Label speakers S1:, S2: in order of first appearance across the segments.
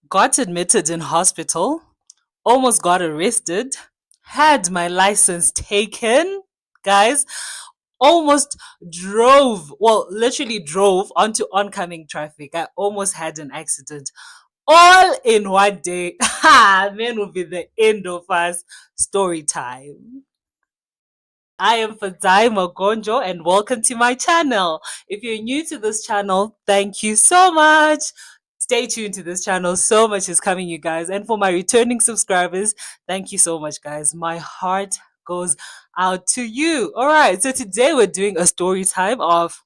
S1: got admitted in hospital, almost got arrested, had my license taken, guys, almost drove, well, literally drove onto oncoming traffic. I almost had an accident all in one day. Ha! Man will be the end of us. Story time. I am Fadai Mogonjo and welcome to my channel. If you're new to this channel, thank you so much. Stay tuned to this channel. So much is coming, you guys. And for my returning subscribers, thank you so much, guys. My heart goes out to you. All right. So today we're doing a story time of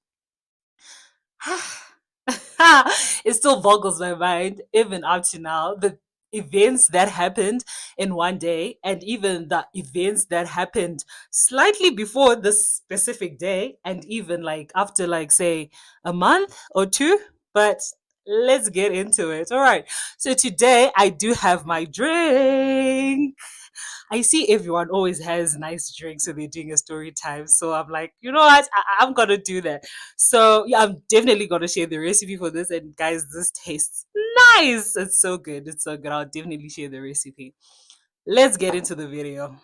S1: it still boggles my mind, even up to now, the events that happened in one day, and even the events that happened slightly before this specific day, and even like after, like, say, a month or two. But let's get into it. All right. So today I do have my drink. I see everyone always has nice drinks when they're doing a story time. So I'm like, you know what? I'm gonna do that. So yeah, I'm definitely gonna share the recipe for this. And guys, this tastes nice. It's so good. It's so good. I'll definitely share the recipe. Let's get into the video.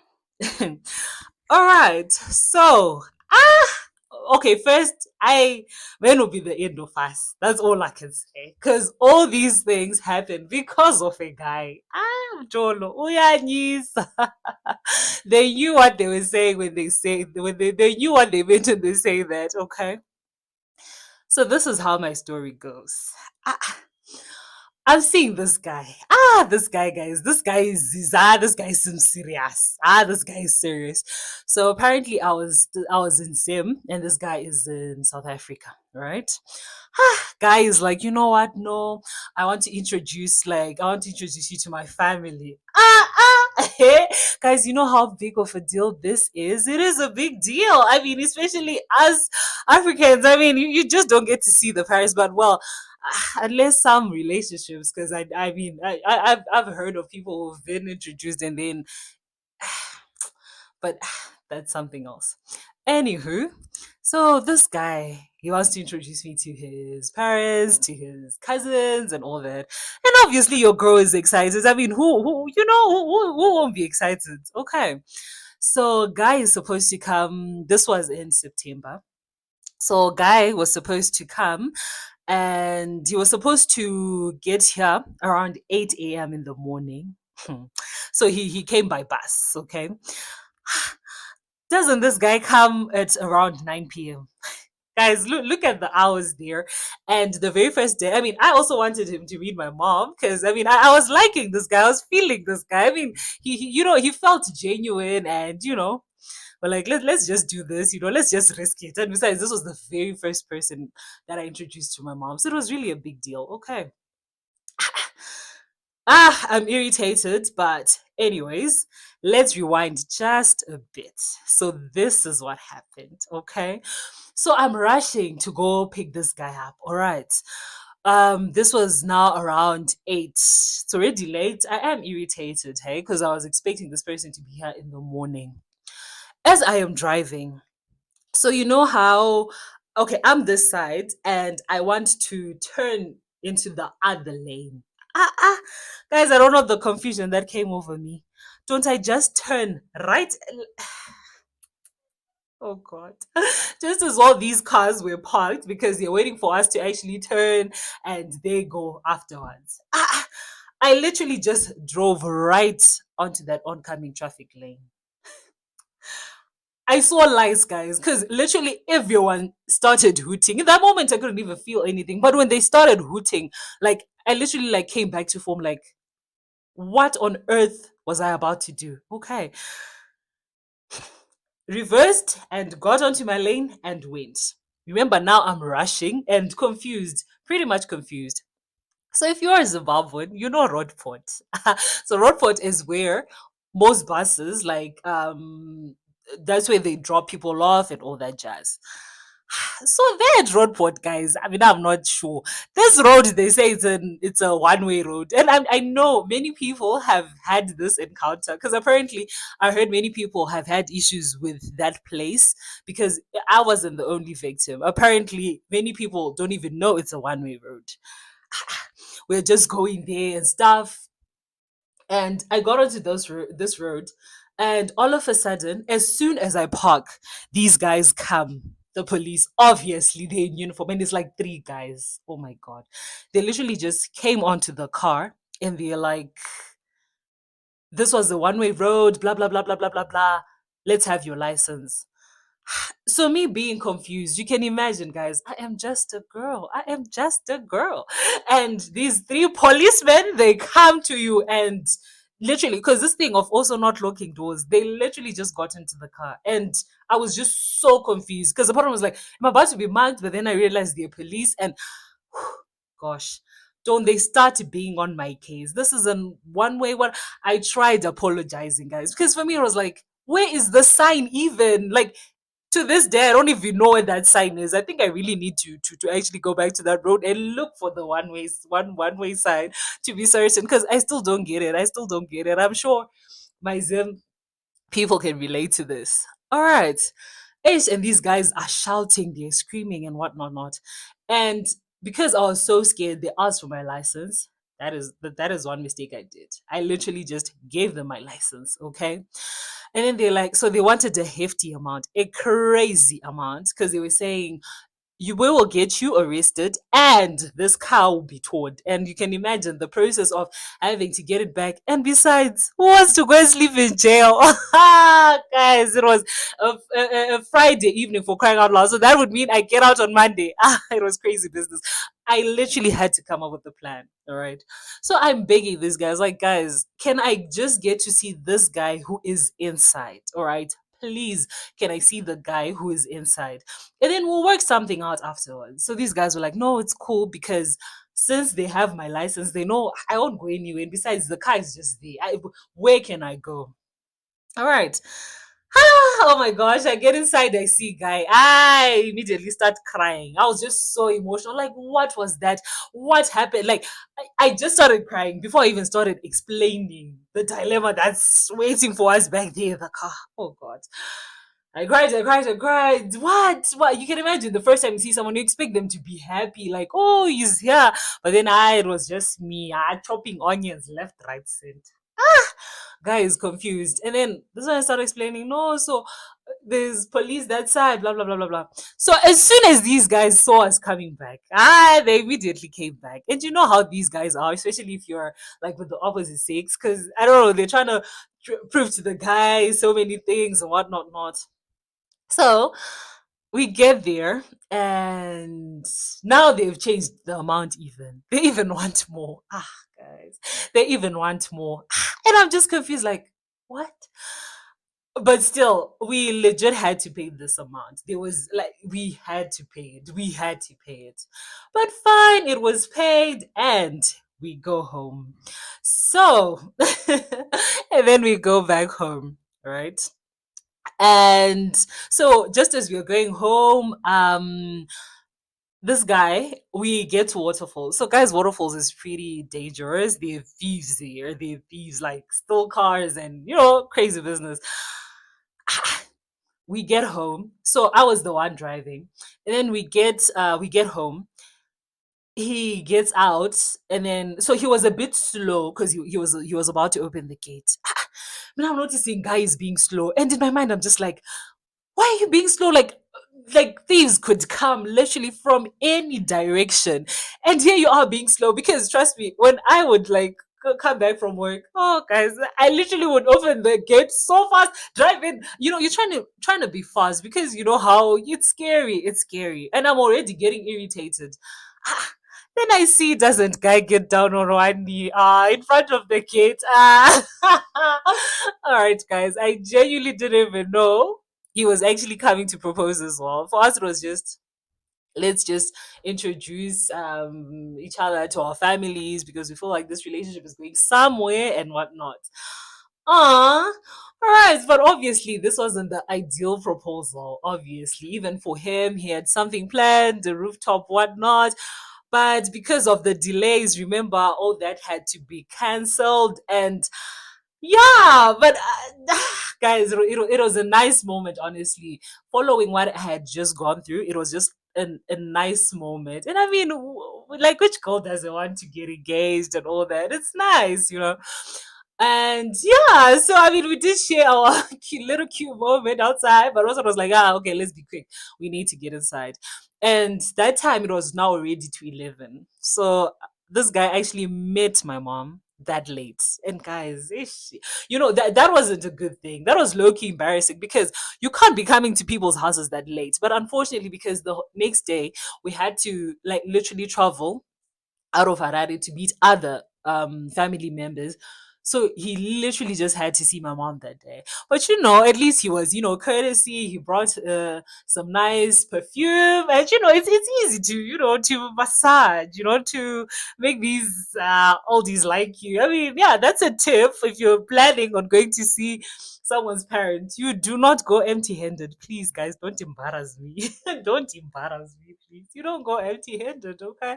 S1: All right. So, okay, first, when will be the end of us? That's all I can say. Because all these things happen because of a guy. Jolo, uyanyisa. They knew what they were saying when they knew what they meant when they say that, okay? So this is how my story goes. Ah, I'm seeing this guy. This guy, guys. This guy seems serious. This guy is serious. So apparently, I was in Sim, and this guy is in South Africa, right? Guy is like, you know what? No, I want to introduce you to my family. Guys, you know how big of a deal this is? It is a big deal. I mean, especially us Africans. I mean, you just don't get to see the parents, but well, unless some relationships, because I mean, I've heard of people who've been introduced and then, but that's something else. Anywho, so this guy, he wants to introduce me to his parents, to his cousins, and all that. And obviously, your girl is excited. I mean, who won't be excited? Okay. So, guy is supposed to come. This was in September. So, guy was supposed to come, and he was supposed to get here around 8 a.m. in the morning. So he came by bus, okay? Doesn't this guy come at around 9 p.m.? Guys, look at the hours there. And the very first day, I mean, I also wanted him to meet my mom because I mean, I was liking this guy, I was feeling this guy. I mean, he felt genuine, and but like, let's just do this, let's just risk it. And besides, this was the very first person that I introduced to my mom, so it was really a big deal. Okay. I'm irritated, but anyways, let's rewind just a bit. So this is what happened, okay? So I'm rushing to go pick this guy up. All right. This was now around 8. It's already late. I am irritated, hey, because I was expecting this person to be here in the morning. As I am driving, so you know how, okay, I'm this side and I want to turn into the other lane. Ah, ah, guys, I don't know the confusion that came over me. Don't I just turn right? Oh God. Just as all these cars were parked because they're waiting for us to actually turn and they go afterwards. I literally just drove right onto that oncoming traffic lane. I saw lights, guys, because literally everyone started hooting. In that moment, I couldn't even feel anything. But when they started hooting, like I literally like came back to form. Like, what on earth was I about to do? Okay, reversed and got onto my lane and went. Remember, now I'm rushing and confused, pretty much confused. So if you're a Zimbabwean, you know Roadport. So Roadport is where most buses, like, that's where they drop people off and all that jazz. So there at Roadport, guys. I mean, I'm not sure. This road, they say it's a one-way road, and I know many people have had this encounter because apparently I heard many people have had issues with that place because I wasn't the only victim. Apparently, many people don't even know it's a one-way road. we're just going there and stuff. And I got onto this road, and all of a sudden, as soon as I park, these guys come. The police, obviously, they're in uniform, and it's like three guys. Oh my god, they literally just came onto the car, and they're like, "This was a one-way road. Blah blah blah blah blah blah blah. Let's have your license." So me being confused, you can imagine, guys, I am just a girl. I am just a girl. And these three policemen, they come to you and literally, because this thing of also not locking doors, they literally just got into the car. And I was just so confused because the problem was like, I'm about to be mugged, but then I realized they're police and gosh, don't they start being on my case? This is a one way one. I tried apologizing, guys, because for me it was like, where is the sign even? Like to this day, I don't even know where that sign is. I think I really need to actually go back to that road and look for the one way sign to be certain because I still don't get it. I still don't get it. I'm sure my Zim people can relate to this. All right. Ish, and these guys are shouting, they're screaming and whatnot not. And because I was so scared, they asked for my license. That is one mistake I did. I literally just gave them my license, okay? And then they're like, so they wanted a hefty amount, a crazy amount, because they were saying you will get you arrested and this car will be towed. And you can imagine the process of having to get it back. And besides, who wants to go and sleep in jail? Guys, it was a Friday evening for crying out loud. So that would mean I get out on Monday. It was crazy business. I literally had to come up with a plan. All right. So I'm begging these guys, like, guys, can I just get to see this guy who is inside? All right. Please, can I see the guy who is inside? And then we'll work something out afterwards. So these guys were like, no, it's cool because since they have my license, they know I won't go anywhere. And besides, the car is just there. Where can I go? All right. Oh my gosh, I get inside, I see guy. I immediately start crying. I was just so emotional. Like, what was that? What happened? Like, I just started crying before I even started explaining the dilemma that's waiting for us back there in the car. Oh God. I cried, I cried, I cried. What? What? You can imagine the first time you see someone, you expect them to be happy, like, oh, he's here. But then it was just me, chopping onions left, right, center. Guy is confused. And then this one I started explaining, no, so there's police that side, blah, blah, blah, blah, blah. So as soon as these guys saw us coming back, they immediately came back. And you know how these guys are, especially if you're like with the opposite sex, because I don't know, they're trying to prove to the guy so many things and whatnot, not. So we get there, and now they've changed the amount even. They even want more. Guys, they even want more. And I'm just confused, like, what? But still, we legit had to pay this amount. There was like, we had to pay it. We had to pay it. But fine, it was paid, and we go home. So, and then we go back home, right? And so just as we are going home, this guy, we get to waterfalls. So guys, waterfalls is pretty dangerous. They're thieves there. They're thieves, like steal cars and crazy business. We get home. So I was the one driving. And then we get home. He gets out, and then so he was a bit slow because he was about to open the gate. Now I'm noticing guy is being slow. And in my mind, I'm just like, why are you being slow? Like thieves could come literally from any direction, and here you are being slow. Because trust me, when I would like come back from work, oh guys, I literally would open the gate so fast, drive in. You're trying to be fast because you know how it's scary, and I'm already getting irritated. Then I see, doesn't guy get down on one knee in front of the gate? All right, guys, I genuinely didn't even know he was actually coming to propose as well. For us, it was just, let's just introduce each other to our families because we feel like this relationship is going somewhere and whatnot. Ah, all right, but obviously this wasn't the ideal proposal. Obviously, even for him, he had something planned, the rooftop, whatnot. But because of the delays, remember, all that had to be cancelled. And yeah, but guys, it was a nice moment, honestly. Following what I had just gone through, it was just a nice moment. And I mean, like, which girl doesn't want to get engaged and all that? It's nice, you know. And yeah, so I mean, we did share our little cute moment outside, but also was like, ah, okay, let's be quick. We need to get inside. And that time it was now already to 11. So this guy actually met my mom that late. And guys, you know, that wasn't a good thing. That was low key embarrassing because you can't be coming to people's houses that late. But unfortunately, because the next day we had to like literally travel out of Harare to meet other family members. So he literally just had to see my mom that day. But you know, at least he was, you know, courtesy. He brought some nice perfume, and you know, it's easy to, you know, to massage, you know, to make these oldies like you. I mean, yeah, that's a tip if you're planning on going to see someone's parents. You do not go empty-handed, please, guys. Don't embarrass me. Don't embarrass me, please. You don't go empty-handed, okay?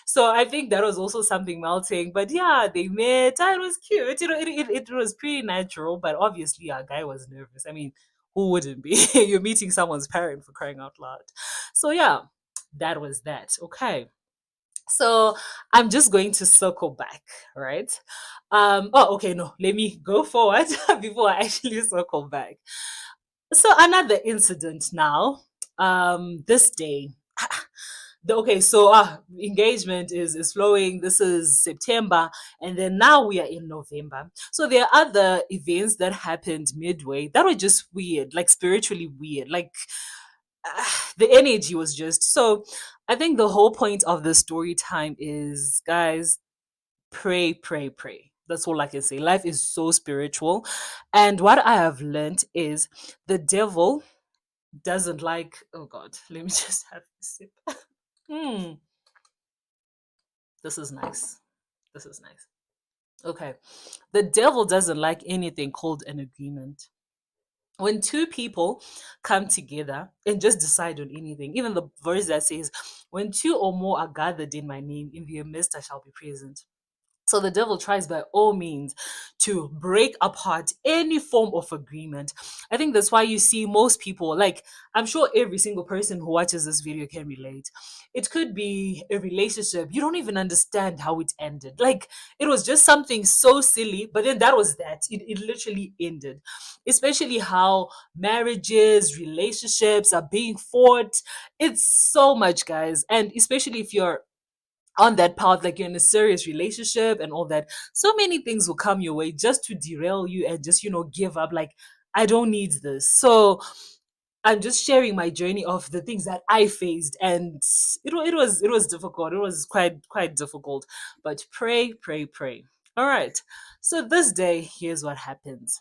S1: So I think that was also something melting. But yeah, they met. Ah, it was cute. You know, it was pretty natural. But obviously, our guy was nervous. I mean, who wouldn't be? You're meeting someone's parent for crying out loud. So yeah, that was that. Okay. So I'm just going to circle back, right? Oh, okay, no, let me go forward before I actually circle back. So another incident now. This day. Okay, so engagement is flowing. This is September, and then now we are in November. So there are other events that happened midway that were just weird, like spiritually weird. Like the energy was just so. I think the whole point of the story time is, guys, pray, pray, pray. That's all I can say. Life is so spiritual, and what I have learned is the devil doesn't like. Oh God, let me just have a sip. Hmm. This is nice. This is nice. Okay. The devil doesn't like anything called an agreement. When two people come together and just decide on anything, even the verse that says, when two or more are gathered in my name, in their midst I shall be present. So the devil tries by all means to break apart any form of agreement. I think that's why you see most people, like, I'm sure every single person who watches this video can relate. It could be a relationship. You don't even understand how it ended. Like, it was just something so silly, but then that was that. It literally ended. Especially how marriages, relationships are being fought. It's so much, guys. And especially if you're on that path, like you're in a serious relationship and all that, so many things will come your way just to derail you and just, you know, give up. Like, I don't need this. So I'm just sharing my journey of the things that I faced, and it was difficult. It was quite difficult. But pray, pray, pray. All right. So this day, here's what happens.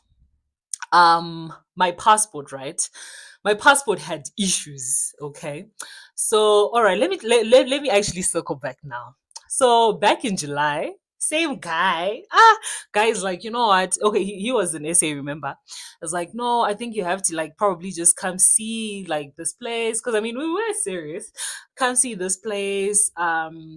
S1: My passport, right? My passport had issues. Okay. So all right, let me actually circle back now. So back in July, same guy. Guy is like, you know what? Okay, he was an SA, remember? I was like, no, I think you have to like probably just come see like this place. Cause I mean we were serious. Come see this place,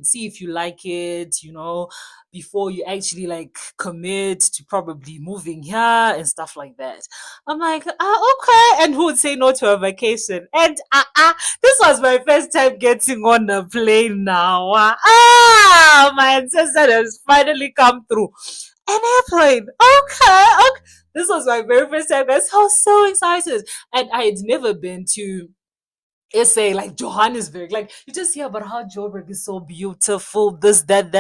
S1: see if you like it, you know, before you actually like commit to probably moving here and stuff like that. I'm like, okay. And who would say no to a vacation? And this was my first time getting on a plane now. My ancestor has finally come through. An airplane. Okay, okay. This was my very first time, guys. I was so excited. And I had never been to SA, like Johannesburg. Like, you just hear about how Joburg is so beautiful, this, that.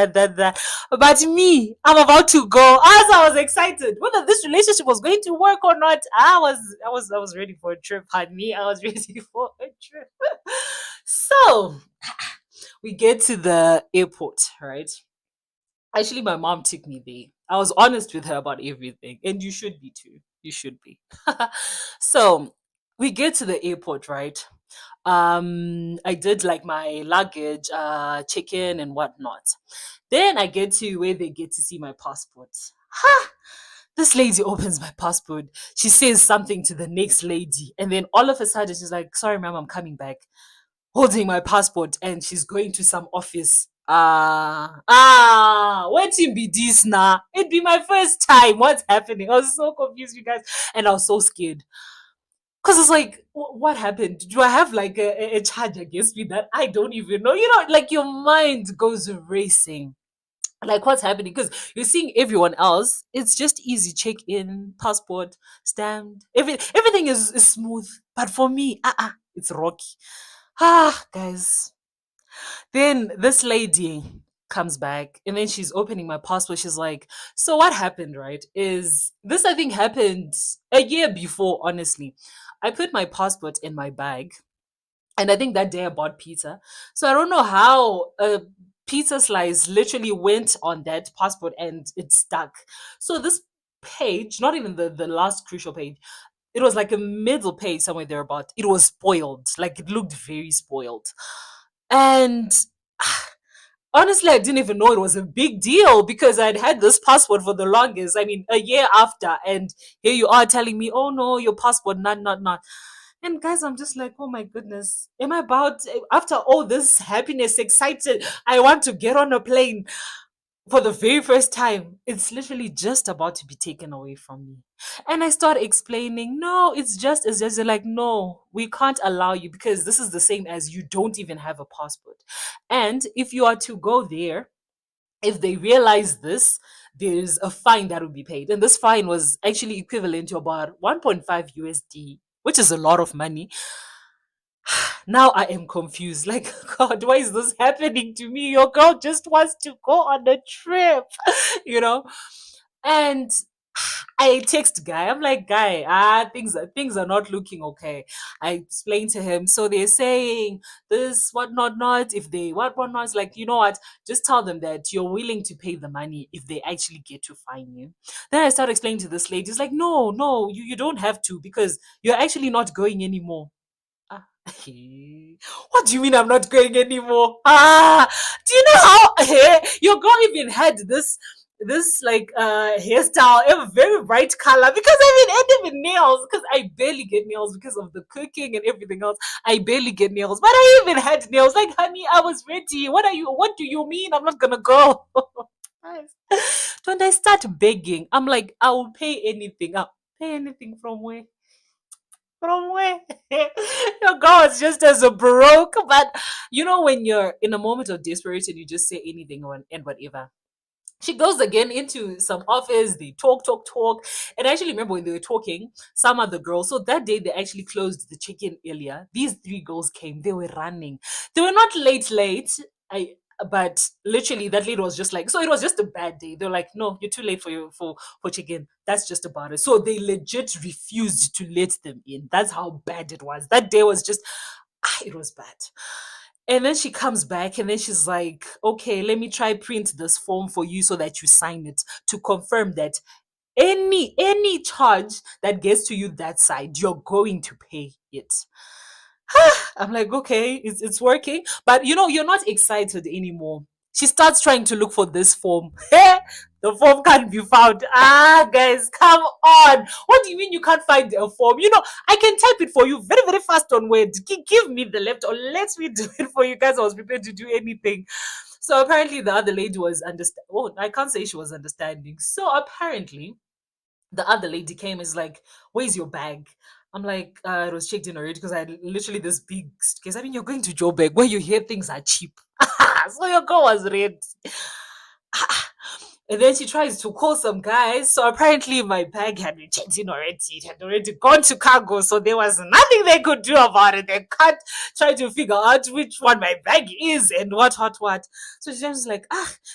S1: But me, I'm about to go. As I was excited, whether this relationship was going to work or not, I was ready for a trip, honey. I was ready for a trip. So we get to the airport, right? Actually, my mom took me there. I was honest with her about everything, and you should be too. You should be. So we get to the airport, right? I did like my luggage check in and whatnot. Then I get to where they get to see my passport. Ha! This lady opens my passport. She says something to the next lady, and then all of a sudden she's like, sorry ma'am, I'm coming back, holding my passport, and she's going to some office. What it be this now? It'd be my first time. What's happening? I was so confused, you guys, and I was so scared. Because it's like, what happened? Do I have like a charge against me that I don't even know? Like your mind goes racing. Like what's happening? Because you're seeing everyone else. It's just easy check in, passport, stamped. Everything is smooth. But for me, it's rocky. Guys. Then this lady comes back and then she's opening my passport. She's like, so what happened, right? Is this, I think, happened a year before, honestly. I put my passport in my bag and I think that day I bought pizza. So I don't know how a pizza slice literally went on that passport and it stuck. So this page, not even the last crucial page, it was like a middle page somewhere thereabout. It was spoiled. Like it looked very spoiled. And honestly, I didn't even know it was a big deal because I'd had this passport for the longest. I mean, a year after, and here you are telling me, oh no, your passport, not. And guys, I'm just like, oh my goodness, am I about, after all this happiness, excited, I want to get on a plane for the very first time. It's literally just about to be taken away from me. And I start explaining, no, it's just they're like, no, we can't allow you because this is the same as you don't even have a passport. And if you are to go there, if they realize this, there's a fine that will be paid. And this fine was actually equivalent to about 1.5 USD, which is a lot of money. Now I am confused. Like, God, why is this happening to me? Your girl just wants to go on a trip, you know? And I text guy. I'm like, guy, things are not looking okay. I explained to him. So they're saying this, what not. If they what not, like, you know what? Just tell them that you're willing to pay the money if they actually get to fine you. Then I start explaining to this lady. It's like, no, you don't have to because you're actually not going anymore. Ah, what do you mean I'm not going anymore? Do you know how your girl even had this like hairstyle, a very bright color, because I mean and even nails, because I barely get nails because of the cooking and everything else. I barely get nails, but I even had nails. Like, honey, I was ready. What do you mean I'm not gonna go? Don't I start begging? I'm like, I will pay anything. I'll pay anything from where? From where? Your girl is just as a broke. But when you're in a moment of desperation, you just say anything and whatever. She goes again into some office. They talk. And I actually remember when they were talking, some other girls. So that day they actually closed the check-in earlier. These three girls came. They were running. They were not late. I but literally that lady was just like, so it was just a bad day. They're like, no, you're too late for check-in. That's just about it. So they legit refused to let them in. That's how bad it was. That day was just it was bad. And then she comes back and then she's like, okay, let me try print this form for you so that you sign it to confirm that any charge that gets to you that side, you're going to pay it. I'm like, okay, it's working. But you're not excited anymore. She starts trying to look for this form. The form can't be found. Guys, come on. What do you mean you can't find a form? I can type it for you very, very fast on Word. Give me the left or let me do it for you guys. I was prepared to do anything. So apparently the other lady was understand. Oh, I can't say she was understanding. So apparently the other lady came and is like, where's your bag? I'm like, it was checked in already because I had literally this big suitcase. I mean, you're going to Joburg where you hear things are cheap. So your girl was ready. And then she tries to call some guys. So apparently my bag had been checked in already. It had already gone to cargo. So there was nothing they could do about it. They can't try to figure out which one my bag is and what. So she was like,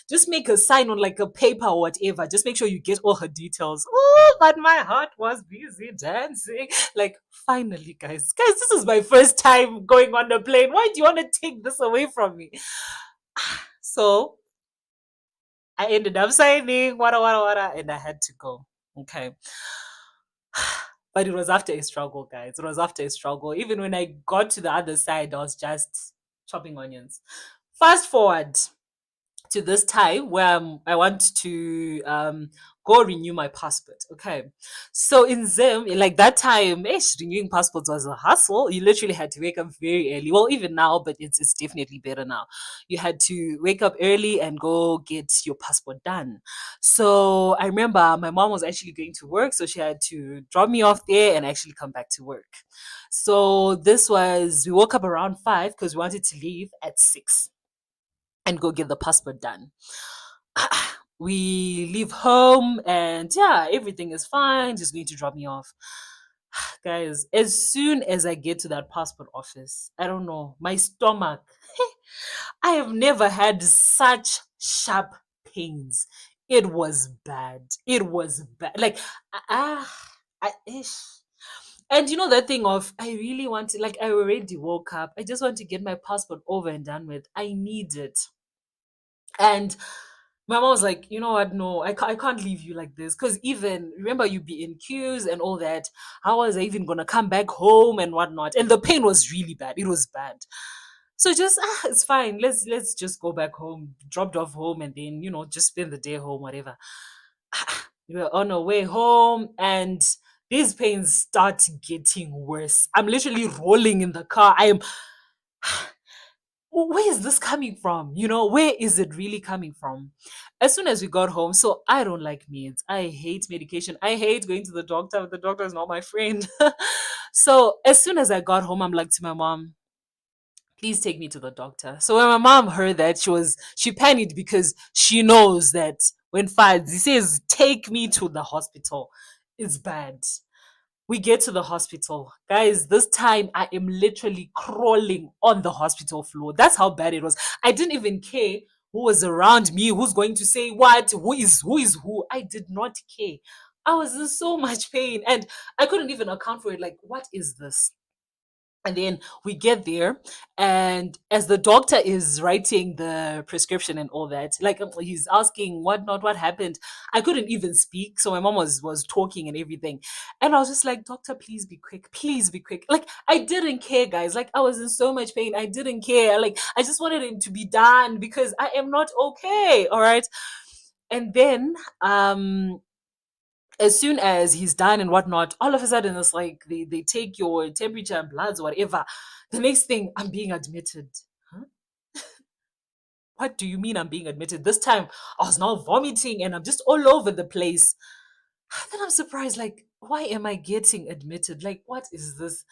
S1: just make a sign on like a paper or whatever. Just make sure you get all her details. Oh, but my heart was busy dancing. Like, finally, guys, this is my first time going on the plane. Why do you want to take this away from me? So I ended up signing, wada, and I had to go. Okay. But it was after a struggle, guys. It was after a struggle. Even when I got to the other side, I was just chopping onions. Fast forward. to this time where I want to go renew my passport. Okay. So in Zim, like that time, renewing passports was a hustle. You literally had to wake up very early. Well, even now, but it's definitely better now. You had to wake up early and go get your passport done. So I remember my mom was actually going to work, so she had to drop me off there and actually come back to work. So this was we woke up around 5 because we wanted to leave at 6 and go get the passport done. We leave home and yeah, everything is fine. Just going to drop me off. Guys, as soon as I get to that passport office, I don't know, my stomach, I have never had such sharp pains. It was bad. It was bad. Like, ah, ish. And you know that thing of I really want to, like, I already woke up. I just want to get my passport over and done with. I need it. And my mom was like, you know what? No, I can't leave you like this. Because even, remember, you be in queues and all that. How was I even going to come back home and whatnot? And the pain was really bad. It was bad. So just, it's fine. Let's just go back home, dropped off home, and then, just spend the day home, whatever. We were on our way home, and these pains start getting worse. I'm literally rolling in the car. I am where is this coming from? Where is it really coming from? As soon as we got home, so I don't like meds. I hate medication. I hate going to the doctor. The doctor is not my friend. So as soon as I got home, I'm like to my mom, please take me to the doctor. So when my mom heard that, she panicked because she knows that when Fads he says take me to the hospital, it's bad. We get to the hospital. Guys, this time I am literally crawling on the hospital floor. That's how bad it was. I didn't even care who was around me, who's going to say what, who is who. I did not care. I was in so much pain and I couldn't even account for it. Like, what is this? And then we get there, and as the doctor is writing the prescription and all that, like he's asking what not, what happened. I couldn't even speak, so my mom was talking and everything, and I was just like, "Doctor, please be quick, please be quick." Like I didn't care, guys. Like I was in so much pain, I didn't care. Like I just wanted him to be done because I am not okay. All right, and then as soon as he's done and whatnot, all of a sudden it's like they take your temperature and bloods, whatever. The next thing, I'm being admitted. Huh? What do you mean I'm being admitted? This time I was now vomiting and I'm just all over the place. Then I'm surprised, like, why am I getting admitted? Like, what is this?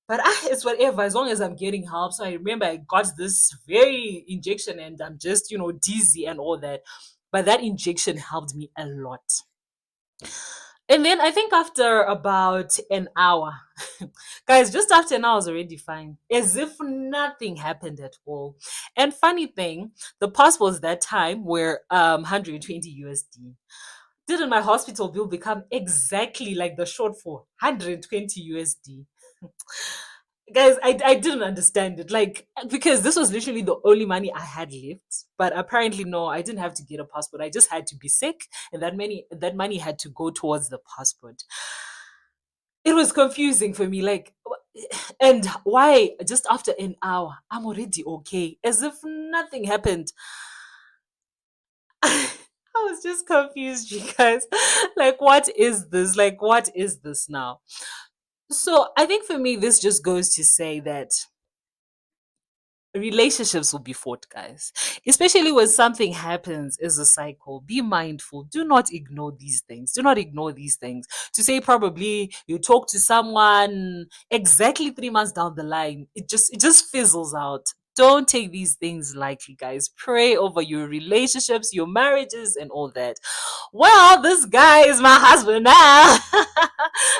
S1: But it's whatever, as long as I'm getting help. So I remember I got this very injection and I'm just, dizzy and all that. But that injection helped me a lot. And then I think after about an hour, guys, just after an hour, I was already fine, as if nothing happened at all. And funny thing, the passports that time were 120 USD. Didn't my hospital bill become exactly like the short for 120 USD? Guys, I didn't understand it, like, because this was literally the only money I had left. But apparently no, I didn't have to get a passport, I just had to be sick, and that money had to go towards the passport. It was confusing for me, like, and why just after an hour I'm already okay, as if nothing happened. I was just confused, you guys. Like, what is this? Like, what is this now? So I think for me, this just goes to say that relationships will be fought, guys, especially when something happens as a cycle. Be mindful, do not ignore these things, to say probably you talk to someone exactly 3 months down the line, it just fizzles out. Don't take these things lightly, guys. Pray over your relationships, your marriages, and all that. Well, this guy is my husband now.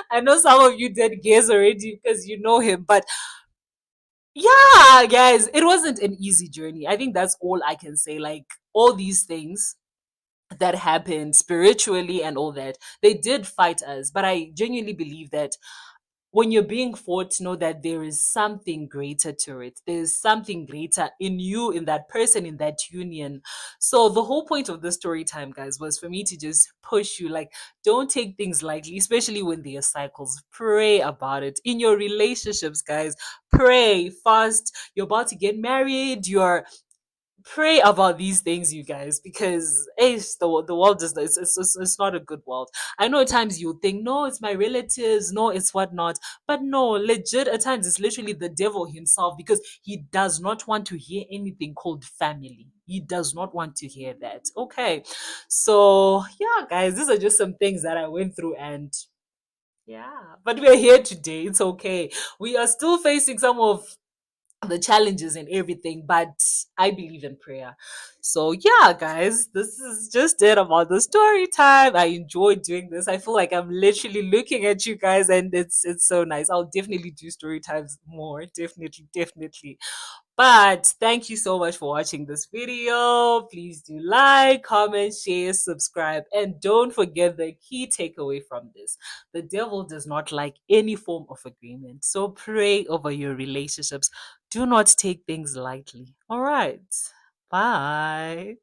S1: I know some of you did guess already because you know him, but yeah, guys, it wasn't an easy journey. I think that's all I can say. Like, all these things that happened spiritually and all that, they did fight us. But I genuinely believe that when you're being fought, know that there is something greater to it. There's something greater in you, in that person, in that union. So the whole point of the story time, guys, was for me to just push you, like, don't take things lightly, especially when there are cycles. Pray about it in your relationships, guys. Pray fast. You're about to get married. You're pray about these things, you guys, because the world is it's not a good world. I know at times you think, no, it's my relatives, no, it's whatnot, but no, legit at times it's literally the devil himself, because he does not want to hear anything called family. He does not want to hear that. Okay, so yeah, guys, these are just some things that I went through, and yeah, but we're here today. It's okay. We are still facing some of the challenges and everything, but I believe in prayer. So yeah, guys, this is just it about the story time. I enjoy doing this. I feel like I'm literally looking at you guys, and it's so nice. I'll definitely do story times more. Definitely, definitely. But thank you so much for watching this video. Please do like, comment, share, subscribe, and don't forget the key takeaway from this. The devil does not like any form of agreement. So pray over your relationships. Do not take things lightly. All right. Bye.